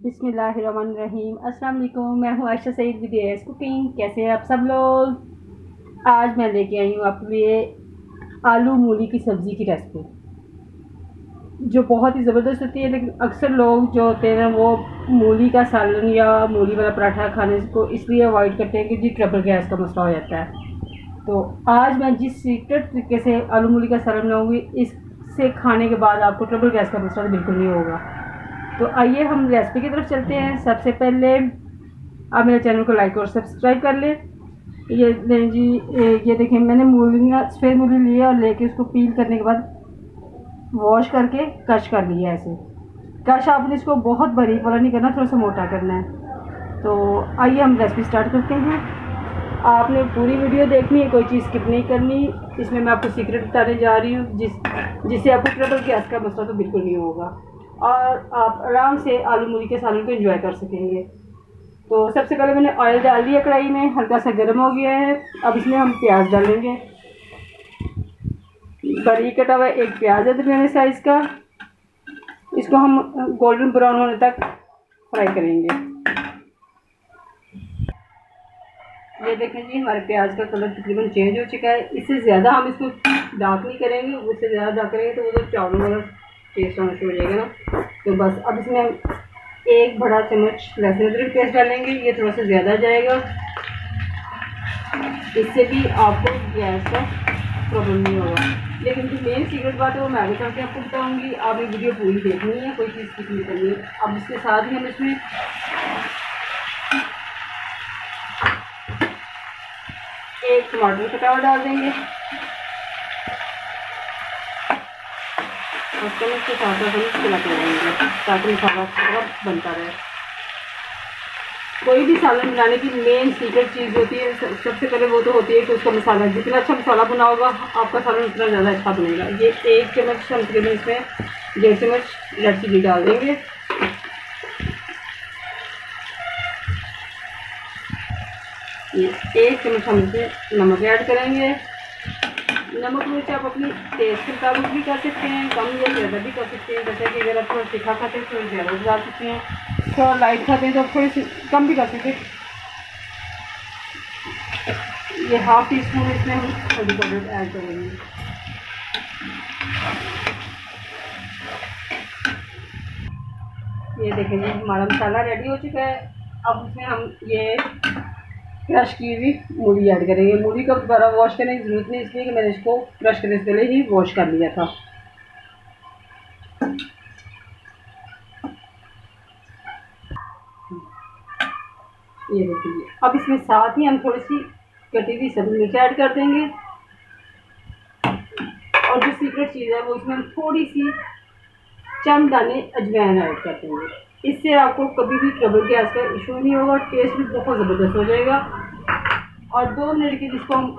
बिस्मिल्लाहिर्रहमानिर्रहीम। अस्सलाम वालेकुम। मैं हूँ Ayesha Saeed with S cooking. कैसे हैं आप सब लोग। आज मैं लेके आई हूँ आपके लिए आलू मूली की सब्ज़ी की रेसिपी, जो बहुत ही ज़बरदस्त होती है। लेकिन अक्सर लोग जो होते हैं वो मूली का सालन या मूली वाला पराठा खाने को इसलिए अवॉइड करते हैं कि जी ट्रबल गैस का मसला हो जाता है। तो आज मैं जिस सीक्रेट तरीके से आलू मूली का सालन बनाऊँगी, इससे खाने के बाद आपको ट्रबल गैस का मसला बिल्कुल नहीं होगा। तो आइए हम रेसिपी की तरफ चलते हैं। सबसे पहले आप मेरे चैनल को लाइक और सब्सक्राइब कर लें। ये लें जी, ये देखें, मैंने मूलियाँ सफ़ेद मूली ली है और लेके उसको पील करने के बाद वॉश करके कश कर लिया है। ऐसे कश आपने इसको बहुत बारीक वाला नहीं करना, थोड़ा सा मोटा करना है। तो आइए हम रेसिपी स्टार्ट करते हैं। आपने पूरी वीडियो देखनी है, कोई चीज़ स्किप नहीं करनी। इसमें मैं आपको सीक्रेट बताने जा रही हूँ जिससे आपको ट्रबल गैस का मसला तो बिल्कुल नहीं होगा और आप आराम से आलू मूली के सालन को एंजॉय कर सकेंगे। तो सबसे पहले मैंने ऑयल डाल दिया कढ़ाई में, हल्का सा गर्म हो गया है। अब इसमें हम प्याज डालेंगे। बारीक कटा हुआ एक प्याज है दरमियाने साइज़ का। इसको हम गोल्डन ब्राउन होने तक फ्राई करेंगे। ये देखें जी, हमारे प्याज का कलर तकरीबन चेंज हो चुका है। इससे ज़्यादा हम इसको डार्क नहीं करेंगे, उससे ज़्यादा डार्क करेंगे तो वो तो चावलों वाला टेस्ट आना शुरू हो जाएगा ना। तो बस अब इसमें हम एक बड़ा चम्मच लहसुन अदरक पेस्ट डालेंगे। ये थोड़ा सा ज़्यादा जाएगा, इससे भी आपको गैस का प्रॉब्लम नहीं होगा। लेकिन जो मेन सीक्रेट बात है वो मैं आगे चल के आपको बताऊँगी। आपने वीडियो पूरी देखनी है, कोई चीज़ स्किप नहीं करनी है। अब इसके साथ ही हम इसमें एक टमाटर कटा हुआ डाल देंगे और चम्मच के साथ साथ हम चलाते रहेंगे ताकि मसाला थोड़ा बनता रहे। कोई भी सालन बनाने की मेन सीक्रेट चीज़ होती है, सबसे पहले वो तो होती है कि उसका मसाला, जितना अच्छा मसाला बना होगा आपका सालन उतना ज़्यादा अच्छा बनेगा। ये एक चम्मच हम तकरीबन इसमें 1.5 चम्मच रेड चिली डाल देंगे। ये 1 चम्मच हम इसमें नमक ऐड करेंगे। नमक मिर्च आप अपनी टेस्ट के मुताबिक भी कर सकते हैं, कम या ज़्यादा भी कर सकते हैं। जैसे कि अगर आप थोड़ा तीखा खाते हैं तो ज़्यादा डाल सकते हैं, थोड़ा लाइट खाते हैं तो थोड़ी सी कम भी कर सकते हैं। ये ½ टी स्पून इसमें हम हल्दी पाउडर ऐड करेंगे। ये देखेंगे हमारा मसाला रेडी हो चुका है। अब इसमें हम ये क्रश की हुई मूली ऐड करेंगे। मूली को दोबारा वॉश करने की ज़रूरत नहीं, इसलिए कि मैंने इसको क्रश करने से पहले ही वॉश कर लिया था। ये देखिए, अब इसमें साथ ही हम थोड़ी सी कटी हुई सब्ज़ी मिर्च ऐड कर देंगे। और जो सीक्रेट चीज़ है वो इसमें हम थोड़ी सी चंद दाने अजवाइन ऐड कर देंगे। इससे आपको कभी भी ट्रबल गैस का इशू नहीं होगा, टेस्ट भी बहुत ज़बरदस्त हो जाएगा। और 2 मिनट की जिसको हम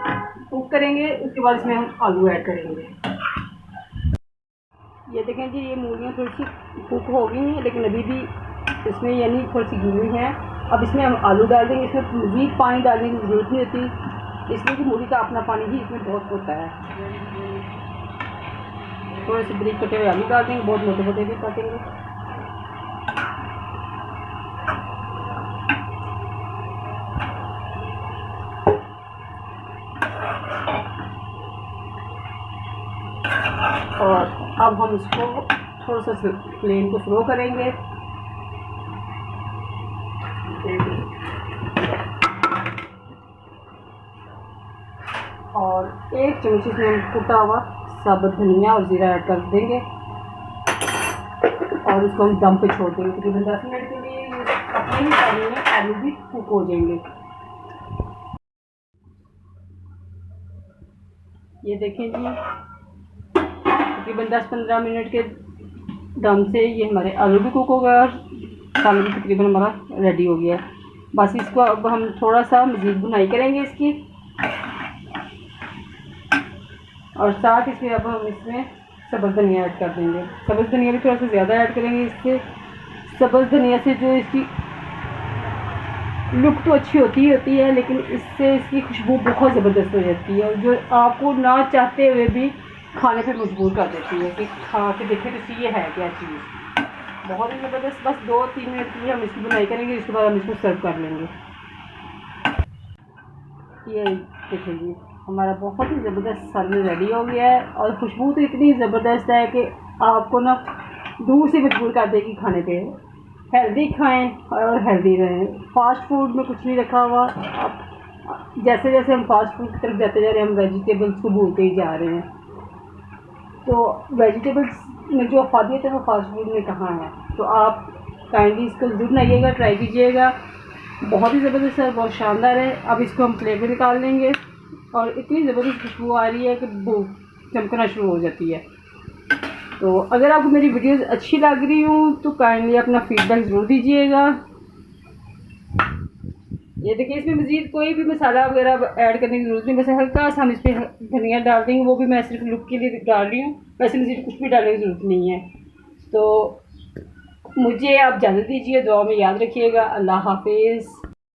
कुक करेंगे, उसके बाद इसमें हम आलू ऐड करेंगे। ये देखें जी, ये मूलियाँ थोड़ी सी कुक हो गई हैं, लेकिन अभी भी इसमें यानी थोड़ी सी गीली हैं। अब इसमें हम आलू डाल देंगे। इसमें मज़ीद पानी डालने की ज़रूरत नहीं होती, इसलिए कि मूली का अपना पानी ही इसमें बहुत होता है। थोड़े से बारीक कटे हुए आलू डाल देंगे, बहुत मोटे मोटे भी काटेंगे। और अब हम इसको थोड़ा सा फ्लेम को स्लो करेंगे। और 1 चम्मच इसमें हम कुटा हुआ साबुत धनिया और ज़ीरा ऐड कर देंगे और इसको हम दम पे छोड़ देंगे तकरीबन 10 मिनट के लिए। अपने ही पानी में आलू भी कुक हो जाएंगे। ये देखें जी, तकरीबन 10-15 मिनट के दम से ये हमारे आलू भी कुक हो गया और सालन भी तकरीबन हमारा रेडी हो गया। बस इसको अब हम थोड़ा सा मज़ीद बुनाई करेंगे इसकी, और साथ इसमें अब हम इसमें सब्ज़ धनिया ऐड कर देंगे। सब्ज़ धनिया भी थोड़ा सा ज़्यादा ऐड करेंगे। इससे सब्ज़ धनिया से जो इसकी लुक तो अच्छी होती है, लेकिन इससे इसकी खुशबू बहुत ज़बरदस्त हो जाती है, जो आपको ना चाहते हुए भी खाने पे मजबूर कर देती है कि खा के देखें तो ये है क्या चीज़। बहुत ही ज़बरदस्त। बस 2-3 मिनट के लिए हम इसकी बुनाई करेंगे, इसके बाद हम इसको सर्व कर लेंगे। ये देखिए जी, हमारा बहुत ही ज़बरदस्त सालन रेडी हो गया है और खुशबू तो इतनी ज़बरदस्त है कि आपको ना दूर से मजबूर कर देगी खाने पे। हेल्दी खाएं और हेल्दी रहें। फास्ट फूड में कुछ नहीं रखा हुआ। आप जैसे जैसे हम फास्ट फूड की तरफ जाते जा रहे हैं, हम वेजिटेबल्स को भूलते ही जा रहे हैं। तो वेजिटेबल्स में जो अफादियत है वो फास्ट फूड में कहाँ है। तो आप काइंडली इसको ज़रूर बनाइएगा, ट्राई कीजिएगा। बहुत ही ज़बरदस्त है, बहुत शानदार है। अब इसको हम प्लेट में निकाल लेंगे और इतनी ज़बरदस्त खुशबू आ रही है कि भूख चमकना शुरू हो जाती है। तो अगर आपको मेरी वीडियोस अच्छी लग रही हूँ तो काइंडली अपना फीडबैक ज़रूर दीजिएगा। ये देखिए, इसमें मज़ीद कोई भी मसाला वगैरह ऐड करने की ज़रूरत नहीं, बस हल्का सा हम इस पर धनिया डाल देंगे, वो भी मैं सिर्फ लुक के लिए डाल रही हूँ। वैसे मज़ीद कुछ भी डालने की ज़रूरत नहीं है। तो मुझे आप इजाज़त दीजिए, दुआ में याद रखिएगा। अल्लाह हाफिज़।